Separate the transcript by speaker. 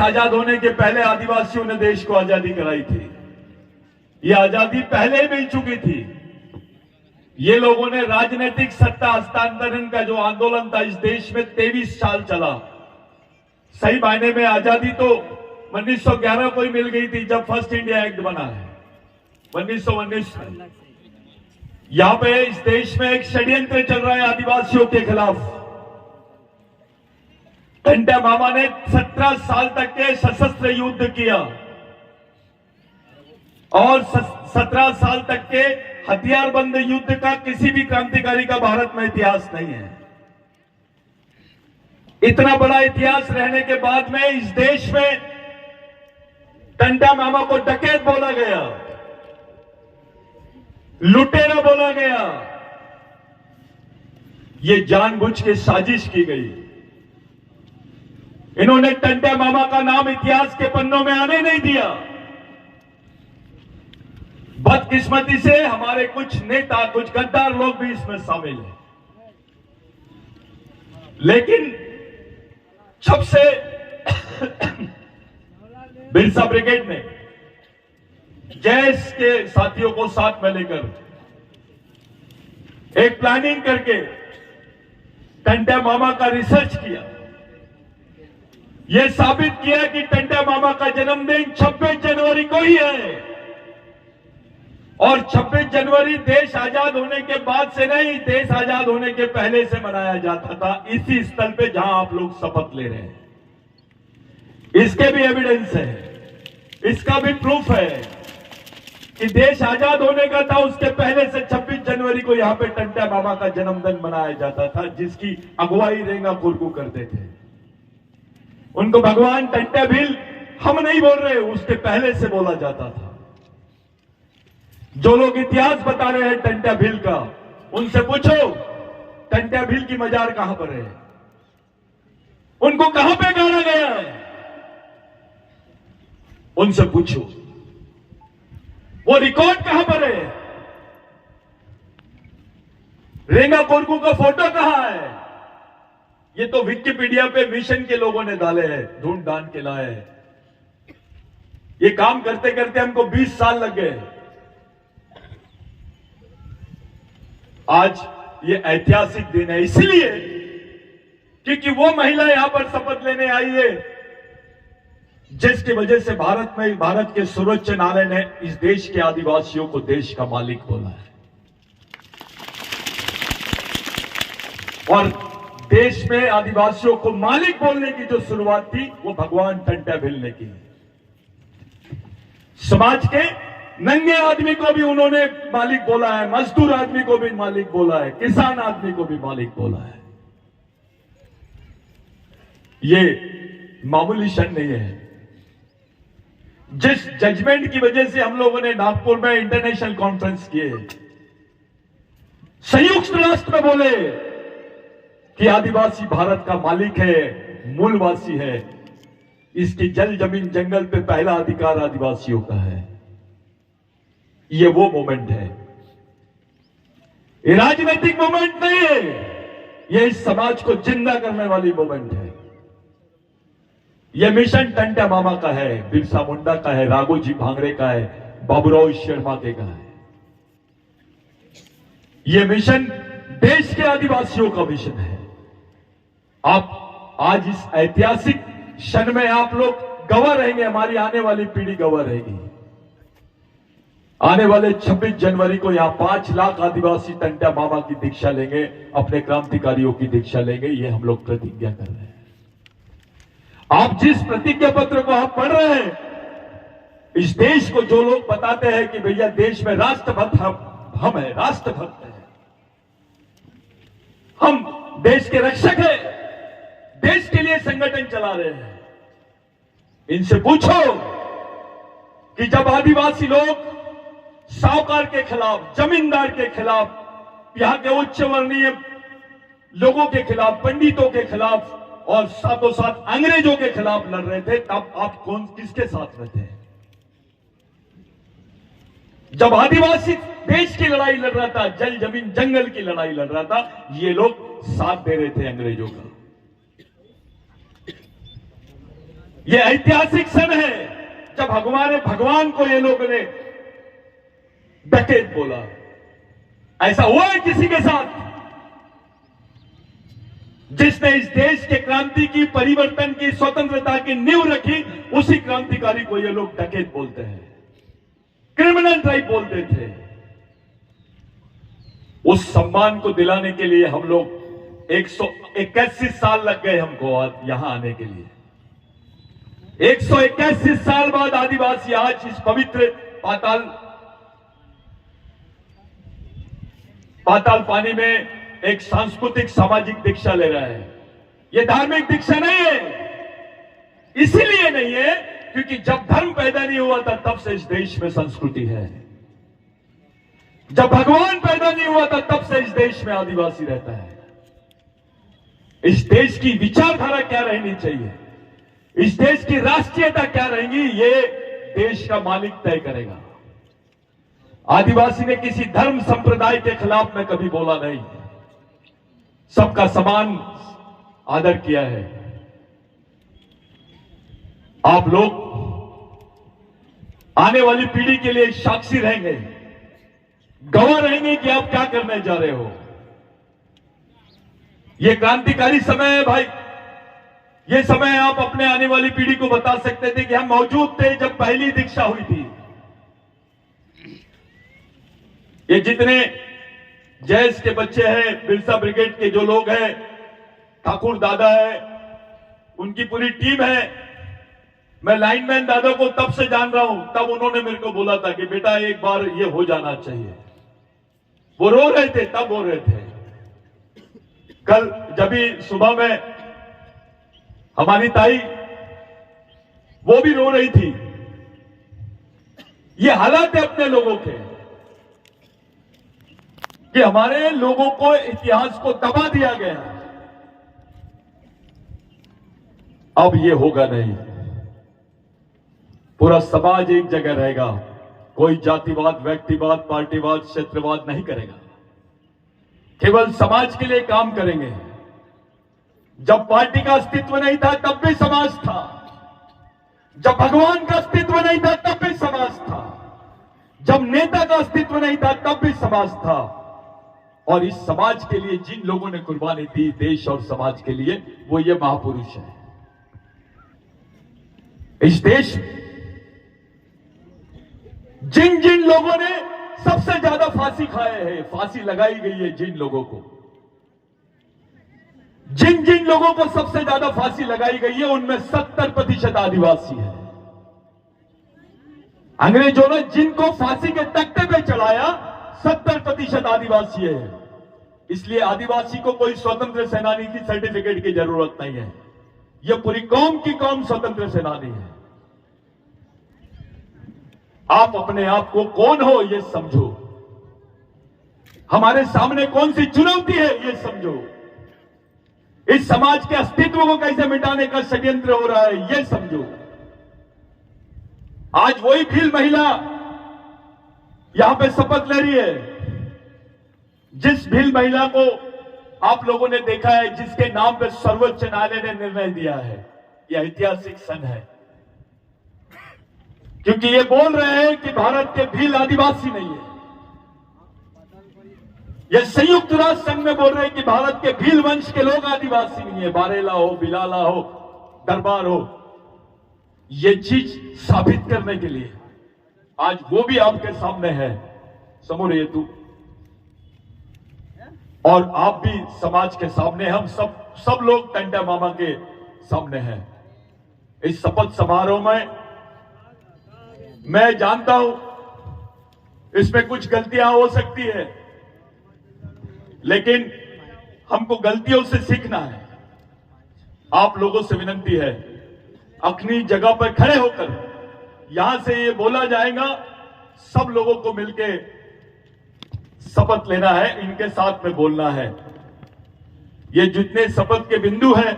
Speaker 1: आजाद होने के पहले आदिवासियों ने देश को आजादी कराई थी। ये आजादी पहले मिल चुकी थी। ये लोगों ने राजनीतिक सत्ता हस्तांतरण का जो आंदोलन था इस देश में 23 साल चला। सही मायने में आजादी तो 1911 को ही मिल गई थी जब फर्स्ट इंडिया एक्ट बना है 1919 में। यहां पे इस देश में एक षड्यंत्र चल रहा है आदिवासियों के खिलाफ। टंट्या मामा ने 17 साल तक के सशस्त्र युद्ध किया और 17 साल तक के हथियारबंद युद्ध का किसी भी क्रांतिकारी का भारत में इतिहास नहीं है। इतना बड़ा इतिहास रहने के बाद में इस देश में टंट्या मामा को डकैत बोला गया, लुटेरा बोला गया। यह जानबूझ के साजिश की गई। इन्होंने टंट्या मामा का नाम इतिहास के पन्नों में आने नहीं दिया। बदकिस्मती से हमारे कुछ नेता, कुछ गद्दार लोग भी इसमें शामिल हैं। लेकिन जब से बिरसा ब्रिगेड ने जैस के साथियों को साथ में लेकर एक प्लानिंग करके टंट्या मामा का रिसर्च किया, यह साबित किया कि टंट्या मामा का जन्मदिन 26 जनवरी को ही है और 26 जनवरी देश आजाद होने के बाद से नहीं, देश आजाद होने के पहले से मनाया जाता था इसी स्थल पे जहां आप लोग शपथ ले रहे हैं। इसके भी एविडेंस है, इसका भी प्रूफ है कि देश आजाद होने का था उसके पहले से 26 जनवरी को यहां पे टंट्या मामा का जन्मदिन मनाया जाता था, जिसकी अगुवाई रेंगा कुरकू करते थे। उनको भगवान टंट्या भील हम नहीं बोल रहे, उसके पहले से बोला जाता था। जो लोग इतिहास बता रहे हैं टंट्या भील का, उनसे पूछो टंट्या भील की मजार कहां पर है, उनको कहां पे गाड़ा गया है, उनसे पूछो वो रिकॉर्ड कहां पर है, रेंगा कुरकू का फोटो कहां है। ये तो विकिपीडिया पे मिशन के लोगों ने डाले हैं, ढूंढ ढांड के लाए हैं। ये काम करते करते हमको 20 साल लग गए। आज ये ऐतिहासिक दिन है इसलिए क्योंकि वो महिला यहां पर शपथ लेने आई है जिसकी वजह से भारत के सर्वोच्च न्यायालय ने इस देश के आदिवासियों को देश का मालिक बोला है। और देश में आदिवासियों को मालिक बोलने की जो शुरुआत थी वो भगवान टंट्या भील ने की। समाज के नंगे आदमी को भी उन्होंने मालिक बोला है, मजदूर आदमी को भी मालिक बोला है, किसान आदमी को भी मालिक बोला है। ये मामूली क्षण नहीं है। जिस जजमेंट की वजह से हम लोगों ने नागपुर में इंटरनेशनल कॉन्फ्रेंस किए, संयुक्त राष्ट्र में बोले कि आदिवासी भारत का मालिक है, मूलवासी है, इसकी जल जमीन जंगल पे पहला अधिकार आदिवासियों का है। ये वो मोमेंट है, ये राजनीतिक मोमेंट नहीं है, ये इस समाज को जिंदा करने वाली मोमेंट है। ये मिशन टंट्या मामा का है, बिरसा मुंडा का है, राघोजी भांगरे का है, बाबूराव शर्मा के का है। ये मिशन देश के आदिवासियों का मिशन है। आप आज इस ऐतिहासिक क्षण में आप लोग गवाह रहेंगे, हमारी आने वाली पीढ़ी गवाह रहेगी। आने वाले 26 जनवरी को यहां 5 लाख आदिवासी टंट्या मामा की दीक्षा लेंगे, अपने क्रांतिकारियों की दीक्षा लेंगे। ये हम लोग प्रतिज्ञा कर रहे हैं। आप जिस प्रतिज्ञा पत्र को आप पढ़ रहे हैं, इस देश को जो लोग बताते हैं कि भैया देश में राष्ट्रभक्त हम है, राष्ट्रभक्त है, हम देश के रक्षक हैं, देश के लिए संगठन चला रहे हैं, इनसे पूछो कि जब आदिवासी लोग साहूकार के खिलाफ, जमींदार के खिलाफ, यहां के उच्च वर्णीय लोगों के खिलाफ, पंडितों के खिलाफ और साथों साथ अंग्रेजों के खिलाफ लड़ रहे थे, तब आप किसके साथ में थे? जब आदिवासी देश की लड़ाई लड़ रहा था, जल जमीन जंगल की लड़ाई लड़ रहा था, ये लोग साथ दे रहे थे अंग्रेजों का। ये ऐतिहासिक क्षण है जब भगवान को ये लोगों ने डकैत बोला। ऐसा हुआ है किसी के साथ? जिसने इस देश के क्रांति की, परिवर्तन की, स्वतंत्रता की नींव रखी, उसी क्रांतिकारी को ये लोग डकैत बोलते हैं, क्रिमिनल टाइप बोलते थे। उस सम्मान को दिलाने के लिए हम लोग 181 साल लग गए हमको यहां आने के लिए। 181 साल बाद आदिवासी आज इस पवित्र पाताल पानी में एक सांस्कृतिक सामाजिक दीक्षा ले रहा है। यह धार्मिक दीक्षा नहीं है। इसीलिए नहीं है क्योंकि जब धर्म पैदा नहीं हुआ था तब से इस देश में संस्कृति है। जब भगवान पैदा नहीं हुआ था तब से इस देश में आदिवासी रहता है। इस देश की विचारधारा क्या रहनी चाहिए, इस देश की राष्ट्रीयता क्या रहेगी, ये देश का मालिक तय करेगा। आदिवासी ने किसी धर्म संप्रदाय के खिलाफ में कभी बोला नहीं, सबका समान आदर किया है। आप लोग आने वाली पीढ़ी के लिए साक्षी रहेंगे, गवाह रहेंगे कि आप क्या करने जा रहे हो। यह क्रांतिकारी समय है भाई। ये समय आप अपने आने वाली पीढ़ी को बता सकते थे कि हम मौजूद थे जब पहली दीक्षा हुई थी। ये जितने जैस के बच्चे हैं, बिरसा ब्रिगेड के जो लोग हैं, ठाकुर दादा है, उनकी पूरी टीम है। मैं लाइनमैन दादा को तब से जान रहा हूं, तब उन्होंने मेरे को बोला था कि बेटा एक बार ये हो जाना चाहिए। वो रो रहे थे, तब रो रहे थे। कल जब भी सुबह में हमारी ताई वो भी रो रही थी। ये हालात है अपने लोगों के कि हमारे लोगों को, इतिहास को दबा दिया गया। अब ये होगा नहीं। पूरा समाज एक जगह रहेगा। कोई जातिवाद, व्यक्तिवाद, पार्टीवाद, क्षेत्रवाद नहीं करेगा। केवल समाज के लिए काम करेंगे। जब पार्टी का अस्तित्व नहीं था तब भी समाज था। जब भगवान का अस्तित्व नहीं था तब भी समाज था। जब नेता का अस्तित्व नहीं था तब भी समाज था। और इस समाज के लिए जिन लोगों ने कुर्बानी दी, देश और समाज के लिए, वो ये महापुरुष है। इस देश जिन जिन लोगों ने सबसे ज्यादा फांसी खाए हैं, फांसी लगाई गई है जिन लोगों को, जिन जिन लोगों को सबसे ज्यादा फांसी लगाई गई है, उनमें 70% आदिवासी है। अंग्रेजों ने जिनको फांसी के तख्ते पे चढ़ाया, 70% आदिवासी है। इसलिए आदिवासी को कोई स्वतंत्र सेनानी की सर्टिफिकेट की जरूरत नहीं है। यह पूरी कौम की कौम स्वतंत्र सेनानी है। आप अपने आप को कौन हो ये समझो। हमारे सामने कौन सी चुनौती है ये समझो। इस समाज के अस्तित्व को कैसे मिटाने का षड्यंत्र हो रहा है ये समझो। आज वही भील महिला यहां पे शपथ ले रही है, जिस भील महिला को आप लोगों ने देखा है, जिसके नाम पे सर्वोच्च न्यायालय ने निर्णय दिया है। यह ऐतिहासिक क्षण है क्योंकि ये बोल रहे हैं कि भारत के भील आदिवासी नहीं है। ये संयुक्त राष्ट्र संघ में बोल रहे हैं कि भारत के भील वंश के लोग आदिवासी नहीं है। बारेला हो, बिलाला हो, दरबार हो, ये चीज साबित करने के लिए आज वो भी आपके सामने है, समूह हेतु, और आप भी समाज के सामने, हम सब लोग टंटा मामा के सामने हैं। इस शपथ समारोह में मैं जानता हूं इसमें कुछ गलतियां हो सकती है, लेकिन हमको गलतियों से सीखना है। आप लोगों से विनती है, अपनी जगह पर खड़े होकर यहां से ये बोला जाएगा, सब लोगों को मिलके शपथ लेना है, इनके साथ में बोलना है। ये जितने शपथ के बिंदु हैं